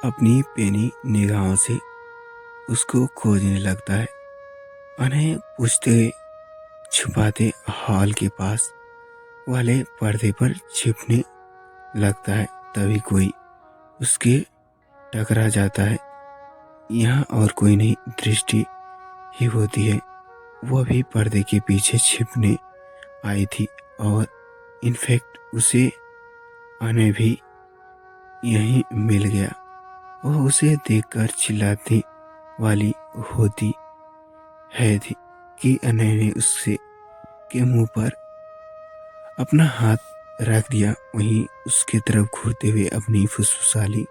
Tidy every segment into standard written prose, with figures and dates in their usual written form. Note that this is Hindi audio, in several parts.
अपनी पेनी निगाहों से उसको खोजने लगता है। उन्हें पूछते छुपाते हॉल के पास वाले पर्दे पर छिपने लगता है। तभी कोई उसके टकरा जाता है। यहाँ और कोई नहीं, दृष्टि ही होती है। वह भी पर्दे के पीछे छिपने आई थी और इनफैक्ट उसे आने भी यहीं मिल गया। वह उसे देखकर चिल्लाती वाली होती है थी कि अनय ने उससे के मुंह पर अपना हाथ रख दिया। वहीं उसके तरफ घूरते हुए अपनी फुसफुसाली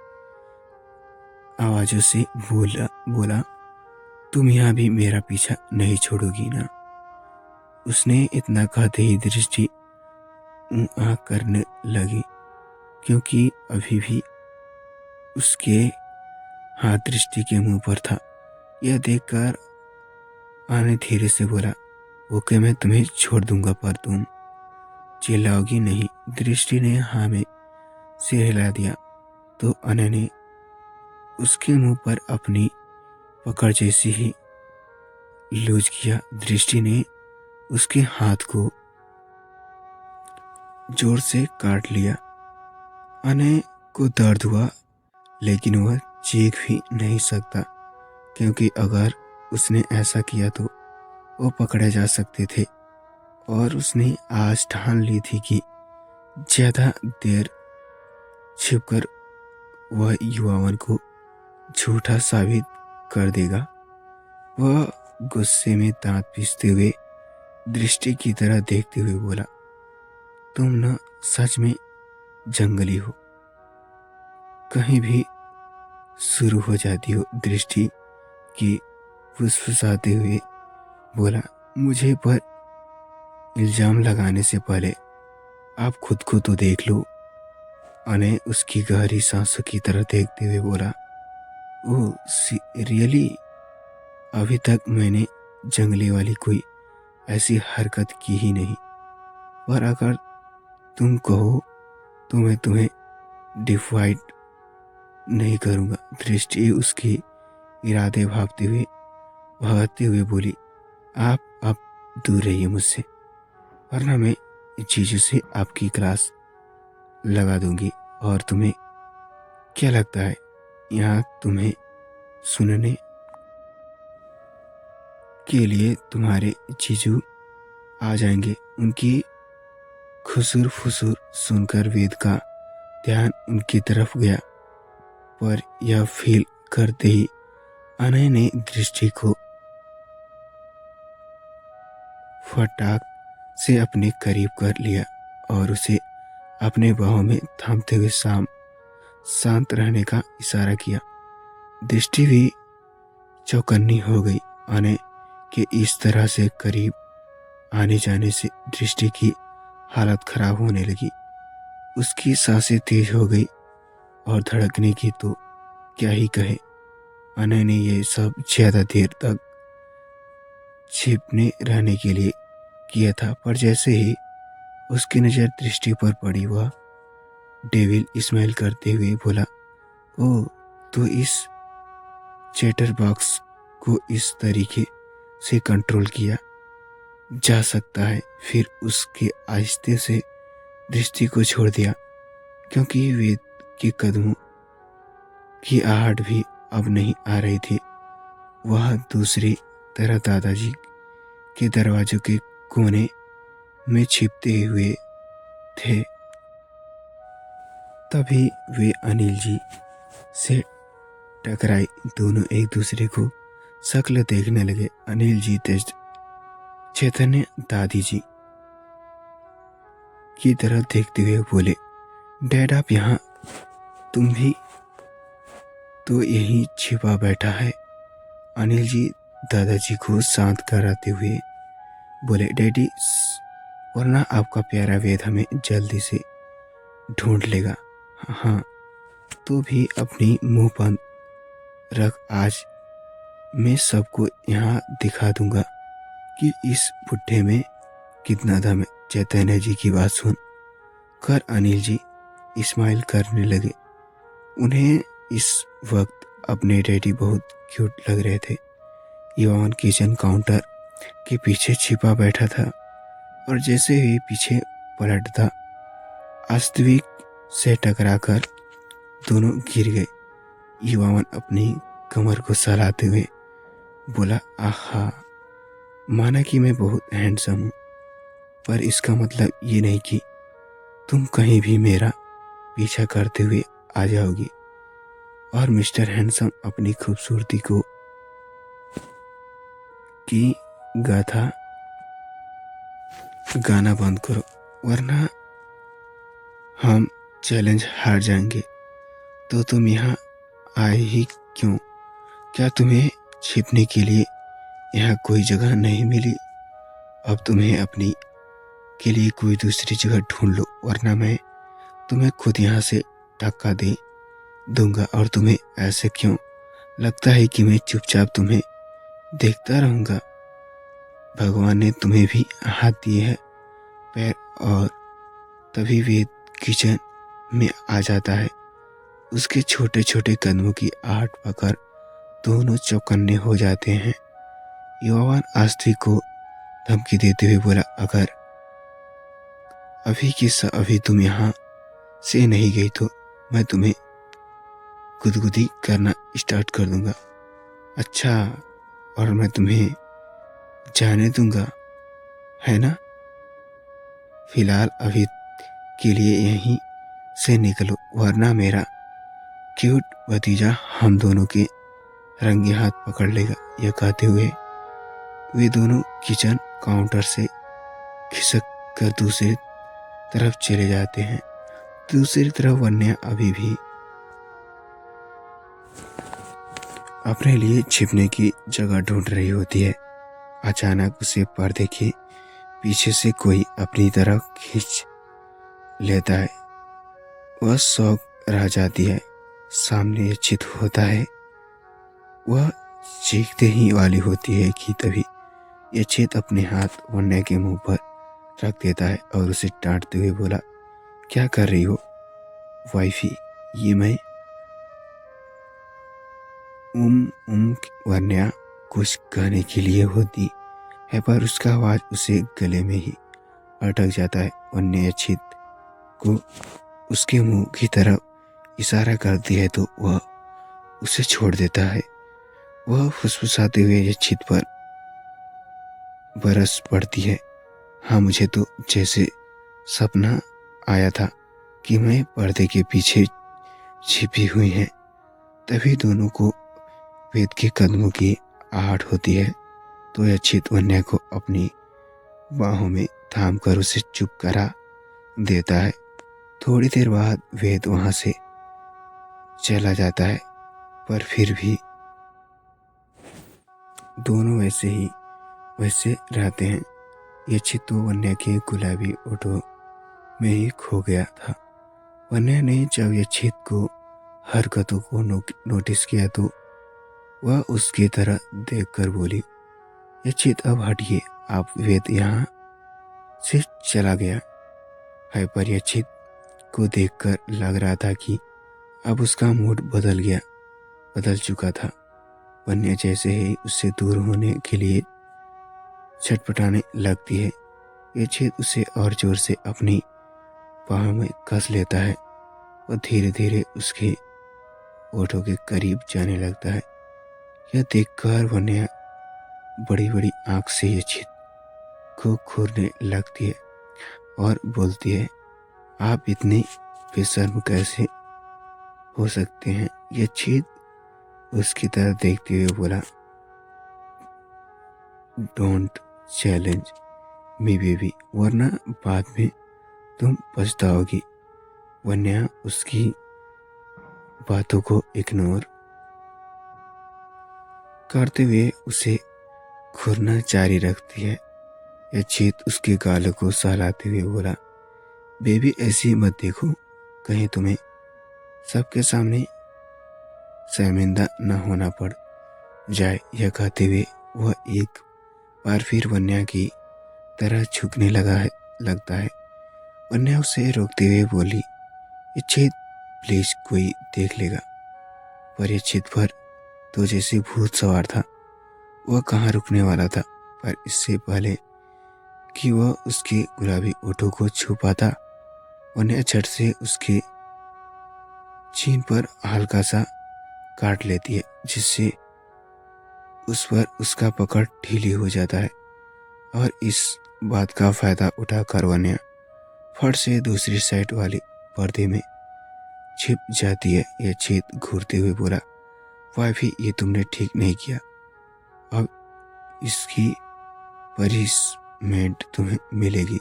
आवाजों से बोला, तुम यहाँ भी मेरा पीछा नहीं छोड़ोगी ना? उसने इतना कहते ही दृष्टि आँख करने लगी, क्योंकि अभी भी उसके हाथ दृष्टि के मुंह पर था। यह देखकर आने धीरे से बोला, ओके मैं तुम्हें छोड़ दूंगा पर तुम चिल्लाओगी नहीं। दृष्टि ने हाँ में सिर हिला दिया तो अनय ने उसके मुंह पर अपनी पकड़ जैसी ही लूज किया। दृष्टि ने उसके हाथ को जोर से काट लिया। अनय को दर्द हुआ, लेकिन वह चीख भी नहीं सकता, क्योंकि अगर उसने ऐसा किया तो वो पकड़े जा सकते थे। और उसने आज ठान ली थी कि ज्यादा देर छिपकर वह युवावन को झूठा साबित कर देगा। वह गुस्से में दांत पीसते हुए दृष्टि की तरह देखते हुए बोला, तुम न सच में जंगली हो, कहीं भी शुरू हो जाती हो। दृष्टि की फुसफुसाते हुए बोला, मुझे पर इल्जाम लगाने से पहले आप खुद को तो देख लो। अनय उसकी गहरी सांसों की तरह देखते हुए बोला, ओह रियली? अभी तक मैंने जंगली वाली कोई ऐसी हरकत की ही नहीं, पर अगर तुम कहो तो मैं तुम्हें डिफाइड नहीं करूँगा। दृष्टि उसके इरादे भागते हुए बोली, आप अब दूर रहिए मुझसे, वरना मैं इन चीज़ों से आपकी क्लास लगा दूंगी। और तुम्हें क्या लगता है यहाँ तुम्हें सुनने के लिए तुम्हारे जीजू आ जाएंगे? उनकी खुसुर फुसुर सुनकर वेद का ध्यान उनकी तरफ गया, पर यह फील करते ही अनय ने दृष्टि को फटाक से अपने करीब कर लिया और उसे अपने बाहों में थामते हुए शांत रहने का इशारा किया। दृष्टि भी चौकन्नी हो गई। अनय के इस तरह से करीब आने जाने से दृष्टि की हालत खराब होने लगी। उसकी सांसें तेज हो गई और धड़कने की तो क्या ही कहे। अनय ने यह सब ज्यादा देर तक छिपने रहने के लिए किया था, पर जैसे ही उसकी नजर दृष्टि पर पड़ी, वह डेविल स्माइल करते हुए बोला, ओ तो इस चैटर बॉक्स को इस तरीके से कंट्रोल किया जा सकता है। फिर उसके आहिस्ते से दृष्टि को छोड़ दिया, क्योंकि वेद के कदमों की आहट भी अब नहीं आ रही थी। वह दूसरी तरह दादाजी के दरवाजों के कोने में छिपते हुए थे। तभी वे अनिल जी से टकराई। दोनों एक दूसरे को शक्ल देखने लगे। अनिल जी चैतन्य दादी जी की तरफ देखते हुए बोले, डैड आप यहाँ? तुम भी तो यहीं छिपा बैठा है। अनिल जी दादाजी को शांत कराते हुए बोले, डैडी वरना आपका प्यारा वेद हमें जल्दी से ढूंढ लेगा। हाँ तो भी अपनी मुंह बंद रख, आज मैं सबको यहाँ दिखा दूंगा कि इस बुढ़े में कितना दम है। चैतन्य जी की बात सुन कर अनिल जी स्माइल करने लगे। उन्हें इस वक्त अपने डैडी बहुत क्यूट लग रहे थे। युवान किचन काउंटर के पीछे छिपा बैठा था और जैसे ही पीछे पलटता वास्तविक से टकराकर दोनों गिर गए। युवान अपनी कमर को सहलाते हुए बोला, आहा, माना कि मैं बहुत हैंडसम हूँ, पर इसका मतलब ये नहीं कि तुम कहीं भी मेरा पीछा करते हुए आ जाओगी। और मिस्टर हैंडसम अपनी खूबसूरती को की गाथा गाना बंद करो, वरना हम चैलेंज हार जाएंगे। तो तुम यहाँ आए ही क्यों? क्या तुम्हें छिपने के लिए यहाँ कोई जगह नहीं मिली? अब तुम्हें अपनी के लिए कोई दूसरी जगह ढूंढ लो, वरना मैं तुम्हें खुद यहाँ से धक्का दे दूंगा। और तुम्हें ऐसे क्यों लगता है कि मैं चुपचाप तुम्हें देखता रहूंगा? भगवान ने तुम्हें भी हाथ दिए हैं पैर। और तभी वेद किचन में आ जाता है। उसके छोटे छोटे कदमों की आहट पाकर दोनों चौकन्ने हो जाते हैं। युवान आस्तिक को धमकी देते हुए बोला, अगर अभी की अभी तुम यहाँ से नहीं गई तो मैं तुम्हें गुदगुदी करना स्टार्ट कर दूंगा। अच्छा, और मैं तुम्हें जाने दूंगा, है ना? फिलहाल अभी के लिए यहीं से निकलो, वरना मेरा क्यूट भतीजा हम दोनों के रंगे हाथ पकड़ लेगा। यह कहते हुए वे दोनों किचन काउंटर से खिसक कर दूसरी तरफ चले जाते हैं। दूसरी तरफ वन्या अभी भी अपने लिए छिपने की जगह ढूंढ रही होती है। अचानक उसे पर्दे के पीछे से कोई अपनी तरफ खींच लेता है। वह शौक रह जाती है। सामने चित होता है। वह चीखते ही वाली होती है कि तभी ये चित अपने हाथ वन्या के मुंह पर रख देता है और उसे डांटते हुए बोला, क्या कर रही हो वाइफी? ये मैं वन्या कुछ कहने के लिए होती है, पर उसका आवाज उसे गले में ही अटक जाता है। वन्या चित को उसके मुंह की तरफ इशारा करती है तो वह उसे छोड़ देता है। वह फुसफुसाते हुए यच्छित पर बरस पड़ती है। हाँ, मुझे तो जैसे सपना आया था कि मैं पर्दे के पीछे छिपी हुई है। तभी दोनों को वेद के कदमों की आहट होती है तो यच्छित वन्या को अपनी बाहों में थाम कर उसे चुप करा देता है। थोड़ी देर बाद वेद वहां से चला जाता है, पर फिर भी दोनों वैसे रहते हैं। यच्छित तो वन्या के गुलाबी ओठों में ही खो गया था। वन्या ने जब यच्छित को हरकतों को नोटिस किया तो वह उसकी तरह देखकर बोली, यच्छित अब हटिए, आप वेद यहाँ से चला गया है। पर यच्छित को देखकर लग रहा था कि अब उसका मूड बदल चुका था। वन्या जैसे ही उससे दूर होने के लिए छटपटाने लगती है। यच्छित उसे और जोर से अपनी बाहों में कस लेता है और धीरे धीरे उसके होठों के करीब जाने लगता है। यह देखकर वन्या बड़ी बड़ी आंख से यच्छित को घूरने लगती है और बोलती है, आप इतने बेशर्म कैसे हो सकते हैं? यच्छित उसकी तरफ देखते हुए बोला, डोंट चैलेंज मी बेबी, वरना बाद में तुम पछताओगी। वन्या उसकी बातों को इग्नोर करते हुए उसे घूरना जारी रखती है। यच्छित उसके गालों को सहलाते हुए बोला, बेबी ऐसी मत देखो, कहीं तुम्हें सबके सामने शर्मिंदा न होना पड़ जाए। यह कहते हुए वह एक बार फिर वन्या की तरह झुकने लगता है। वन्या उसे रोकते हुए बोली, यच्छित प्लीज कोई देख लेगा। पर यह चित पर तो जैसे भूत सवार था। वह कहाँ रुकने वाला था, पर इससे पहले कि वह उसके गुलाबी ओठों को छू पाता, वन्या झट से उसके चीन पर हल्का सा काट लेती है, जिससे उस पर उसका पकड़ ढीली हो जाता है। और इस बात का फायदा उठाकर वन्या फट से दूसरी साइड वाली पर्दे में छिप जाती है। यह चेत घूरते हुए बोला, वाइफी ये तुमने ठीक नहीं किया। अब इसकी पनिशमेंट तुम्हें मिलेगी।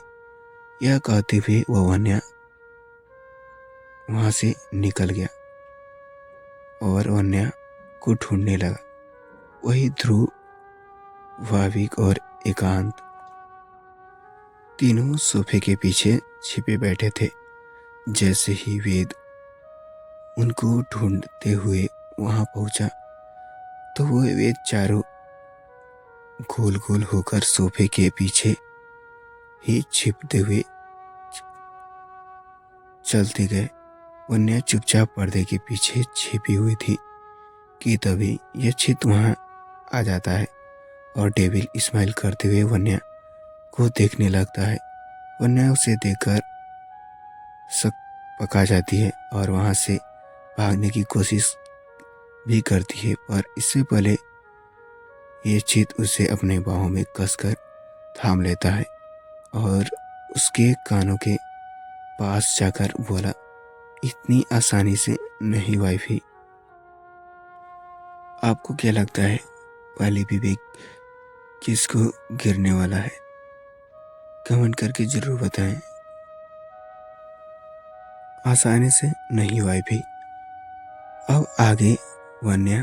यह कहते हुए वह वन्या वहां से निकल गया और वन्या को ढूंढने लगा। वही ध्रुव, भाविक और एकांत तीनों सोफे के पीछे छिपे बैठे थे। जैसे ही वेद उनको ढूंढते हुए वहां पहुंचा, तो वो वेद चारों गोल गोल होकर सोफे के पीछे ही छिपते हुए चलते गए। वन्या चुपचाप पर्दे के पीछे छिपी हुई थी कि तभी यह चित वहां आ जाता है और डेविल स्माइल करते हुए वन्या को देखने लगता है। वन्या उसे देखकर शक पका जाती है और वहां से भागने की कोशिश भी करती है, पर इससे पहले ये चित उसे अपने बाहों में कसकर थाम लेता है और उसके कानों के पास जाकर बोला, इतनी आसानी से नहीं वाइफी। आपको क्या लगता है पहले विवेक किसको गिरने वाला है? कमेंट करके जरूर बताएं। आसानी से नहीं वाइफी। अब आगे वन्या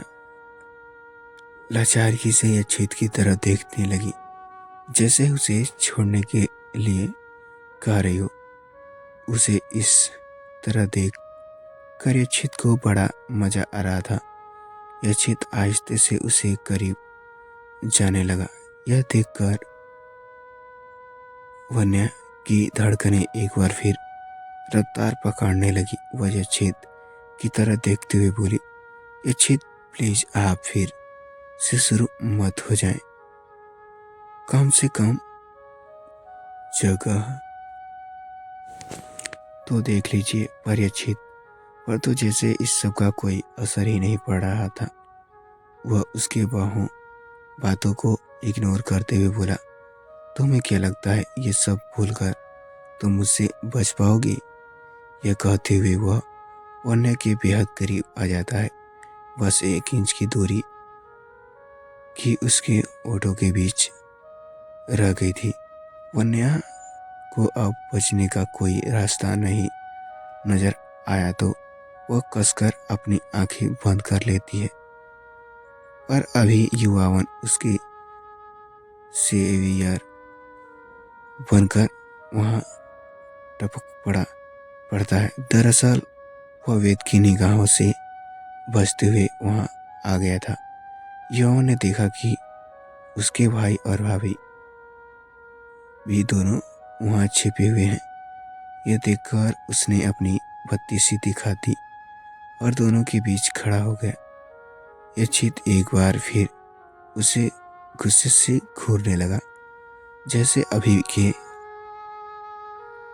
लाचारी से यह चित की तरफ देखने लगी, जैसे उसे छोड़ने के लिए कह रही हो। उसे इस तरह देख कर यह चित को बड़ा मजा आ रहा था। यह चित आहिस्ते से उसे करीब जाने लगा। यह देखकर वन्या की धड़कनें एक बार फिर रफ्तार पकड़ने लगी। वह यक्षित की तरह देखते हुए बोली, यक्षित प्लीज आप फिर से शुरू मत हो जाएं। कम से कम जगह तो देख लीजिए। पर यक्षित पर तो जैसे इस सब का कोई असर ही नहीं पड़ रहा था। वह उसके बातों को इग्नोर करते हुए बोला, तुम्हें क्या लगता है ये सब भूलकर तुम मुझसे बच पाओगे? यह कहते हुए वह वन्या के बेहद करीब आ जाता है। बस 1 इंच की दूरी की उसके ओठों के बीच रह गई थी। वन्या को अब बचने का कोई रास्ता नहीं नजर आया, तो वह कसकर अपनी आंखें बंद कर लेती है। पर अभी युवावन उसके सेवियर बनकर वहां टपक पड़ता है। दरअसल वह वेद की निगाहों से बचते हुए वहां आ गया था। युवाओं ने देखा कि उसके भाई और भाभी भी दोनों वहां छिपे हुए हैं। यह देखकर उसने अपनी बत्ती सी दिखा दी और दोनों के बीच खड़ा हो गया। यह चित एक बार फिर उसे गुस्से से घूरने लगा, जैसे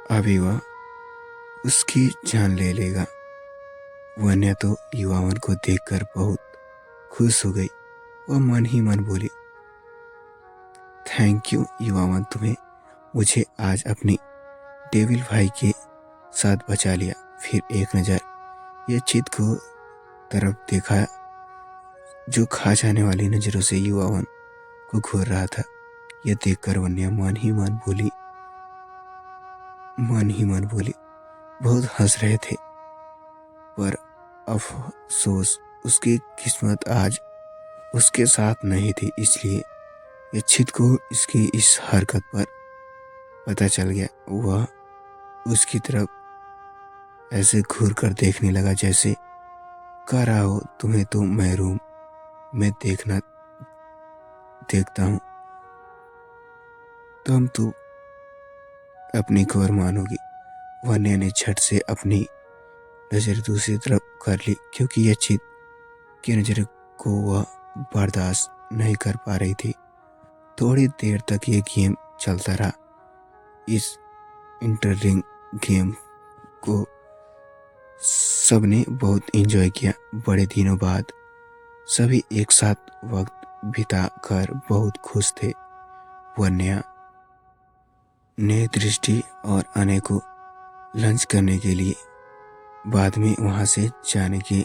अभी वह उसकी जान ले लेगा। वन्या तो युवावन को देखकर बहुत खुश हो गई। वह मन ही मन बोली, थैंक यू युवावन, तुम्हें मुझे आज अपनी डेविल भाई के साथ बचा लिया। फिर एक नज़र यह चित को तरफ देखा, जो खा जाने वाली नजरों से युवावन को घूर रहा था। यह देखकर वन्या मन ही मन बोली, बहुत हंस रहे थे, पर अफसोस उसकी किस्मत आज उसके साथ नहीं थी। इसलिए यक्षित को इसकी इस हरकत पर पता चल गया। वह उसकी तरफ ऐसे घूर कर देखने लगा, जैसे कह रहा हो, तुम्हें तो मैं रूम में देखता हूँ, तुम तो अपनी खबर मानोगी। वन्या ने झट से अपनी नज़र दूसरी तरफ कर ली क्योंकि यक्षित की नज़र को वह बर्दाश्त नहीं कर पा रही थी। थोड़ी देर तक ये गेम चलता रहा। इस इंटरिंग गेम को सबने बहुत एंजॉय किया। बड़े दिनों बाद सभी एक साथ वक्त बिता कर बहुत खुश थे। वन्या ने दृष्टि और अने को लंच करने के लिए बाद में वहां से जाने के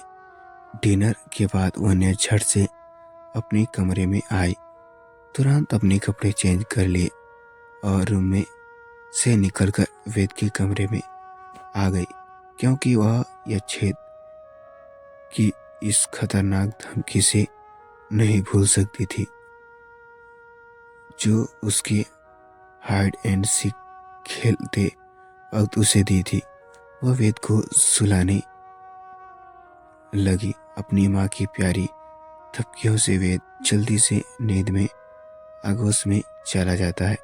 डिनर के बाद वन्या झट से अपने कमरे में आई। तुरंत अपने कपड़े चेंज कर लिए और रूम में से निकलकर वेद के कमरे में आ गई क्योंकि वह यक्षेद की इस खतरनाक धमकी से नहीं भूल सकती थी जो उसके हाइड एंड सीक खेलते वक्त उसे दी थी। वह वेद को सुलाने लगी। अपनी माँ की प्यारी थपकियों से वेद जल्दी से नींद में आगोश में चला जाता है।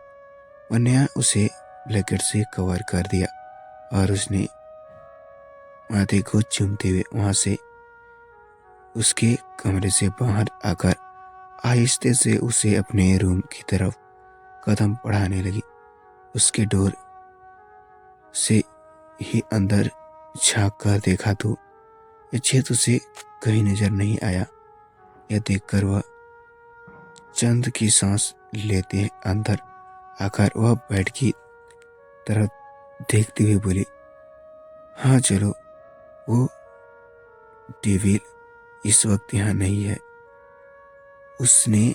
वन्या उसे ब्लैंकेट से कवर कर दिया और उसने माथे को चूमते हुए वहां से उसके कमरे से बाहर आकर आहिस्ते से उसे अपने रूम की तरफ कदम बढ़ाने लगी। उसके डोर से ही अंदर झांक कर देखा तो यक्षेद उसे कहीं नजर नहीं आया। यह देखकर वह चंद की सांस लेते अंदर आकर वह बेड की तरफ देखते हुए बोली, हाँ चलो, वो डेविल इस वक्त यहाँ नहीं है। उसने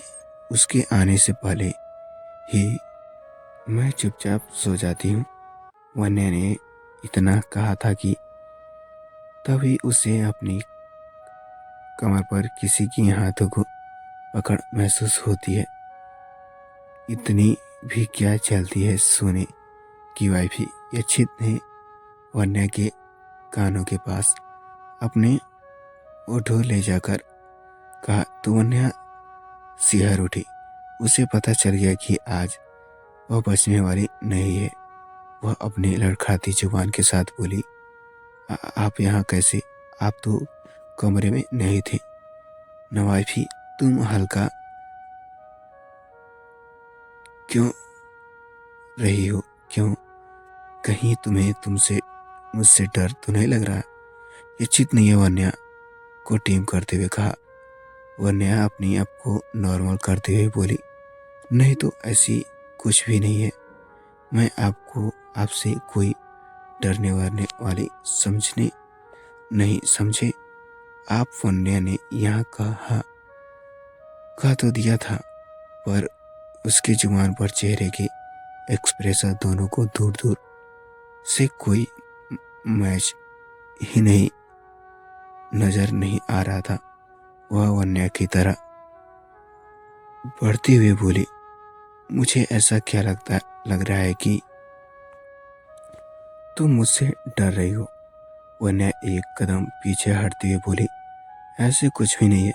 उसके आने से पहले ही मैं चुपचाप सो जाती हूँ। वन्या ने इतना कहा था कि तभी उसे अपनी कमर पर किसी के हाथों को पकड़ महसूस होती है। इतनी भी क्या चलती है सोने की वाइफी। यक्षित ने वन्या के कानों के पास अपने ओठों ले जाकर कहा तो वन्या सिहर उठी। उसे पता चल गया कि आज वह बचने वाली नहीं है। वह अपने लड़खड़ाती जुबान के साथ बोली, आप यहाँ कैसे? आप तो कमरे में नहीं थे। नवाइफी, तुम हल्का क्यों रही हो? क्यों? कहीं तुम्हें मुझसे डर तो नहीं लग रहा? यक्षित ने वन्या को टीम करते हुए कहा। वन्या अपनी आप को नॉर्मल करते हुए बोली, नहीं तो ऐसी कुछ भी नहीं है। मैं आपको आपसे कोई डरने वरने वाली समझने नहीं समझे। आप वन्या ने यहाँ कहा तो दिया था, पर उसके जुबान पर चेहरे के एक्सप्रेशन दोनों को दूर दूर से कोई मैच ही नहीं नजर नहीं आ रहा था। वह वन्या की तरह बढ़ती हुई बोली, मुझे ऐसा क्या लग रहा है कि तुम मुझसे डर रही हो। वन्या एक कदम पीछे हटती हुई बोली, ऐसे कुछ भी नहीं है।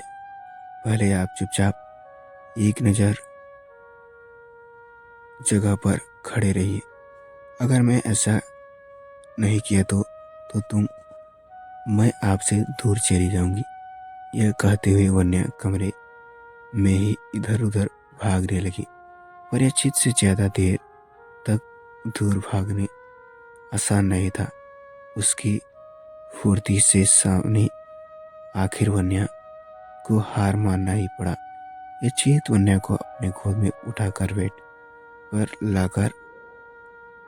पहले आप चुपचाप एक नजर जगह पर खड़े रहिए। अगर मैं ऐसा नहीं किया तो मैं आपसे दूर चली जाऊंगी। यह कहते हुए वन्या कमरे में ही इधर उधर भागने लगी। पर यक्षित से ज्यादा देर तक दूर भागने आसान नहीं था। उसकी फुर्ती से सामने आखिर वन्या को हार मानना ही पड़ा। यक्षित वन्या को अपने गोद में उठाकर बेड पर लाकर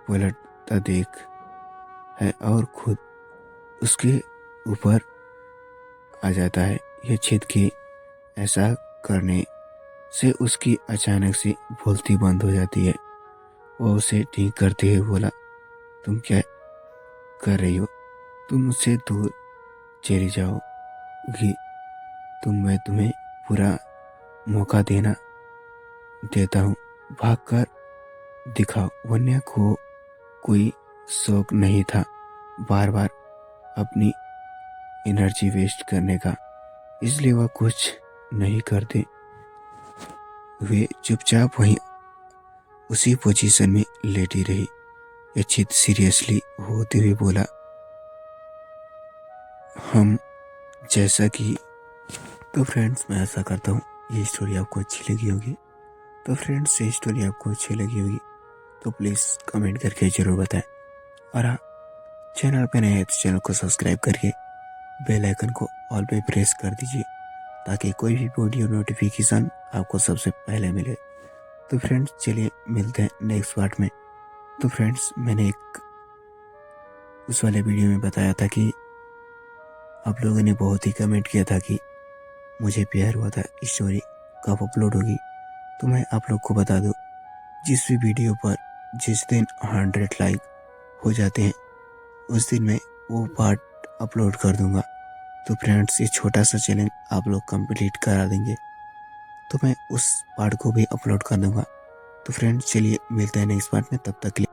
पलटता देख है और खुद उसके ऊपर आ जाता है। यक्षित के ऐसा करने से उसकी अचानक से बोलती बंद हो जाती है। वह उसे ठीक करते हुए बोला, तुम क्या कर रही हो? तुम मुझसे दूर चली जाओगी तो मैं तुम्हें पूरा मौका देता हूँ। भागकर दिखाओ। वन्या को कोई शौक नहीं था बार बार अपनी एनर्जी वेस्ट करने का, इसलिए वह कुछ नहीं करते हुए चुपचाप वहीं उसी पोजीशन में लेटी रही। यक्षित सीरियसली होते हुए बोला, हम जैसा कि तो फ्रेंड्स मैं ऐसा करता हूँ, ये स्टोरी आपको अच्छी लगी होगी। तो फ्रेंड्स ये स्टोरी आपको अच्छी लगी होगी तो प्लीज़ कमेंट करके ज़रूर बताएं। और हाँ, चैनल पे नए हैं तो चैनल को सब्सक्राइब करके बेल आइकन को ऑल पे प्रेस कर दीजिए ताकि कोई भी वीडियो नोटिफिकेशन आपको सबसे पहले मिले। तो फ्रेंड्स चलिए मिलते हैं नेक्स्ट पार्ट में। तो फ्रेंड्स मैंने एक उस वाले वीडियो में बताया था कि आप लोगों ने बहुत ही कमेंट किया था कि मुझे प्यार हुआ था, स्टोरी कब अपलोड होगी। तो मैं आप लोग को बता दूं, जिस भी वीडियो पर जिस दिन 100 लाइक हो जाते हैं उस दिन मैं वो पार्ट अपलोड कर दूंगा। तो फ्रेंड्स ये छोटा सा चैलेंज आप लोग कंप्लीट करा देंगे तो मैं उस पार्ट को भी अपलोड कर दूंगा। तो फ्रेंड्स चलिए मिलते हैं नेक्स्ट पार्ट में, तब तक के लिए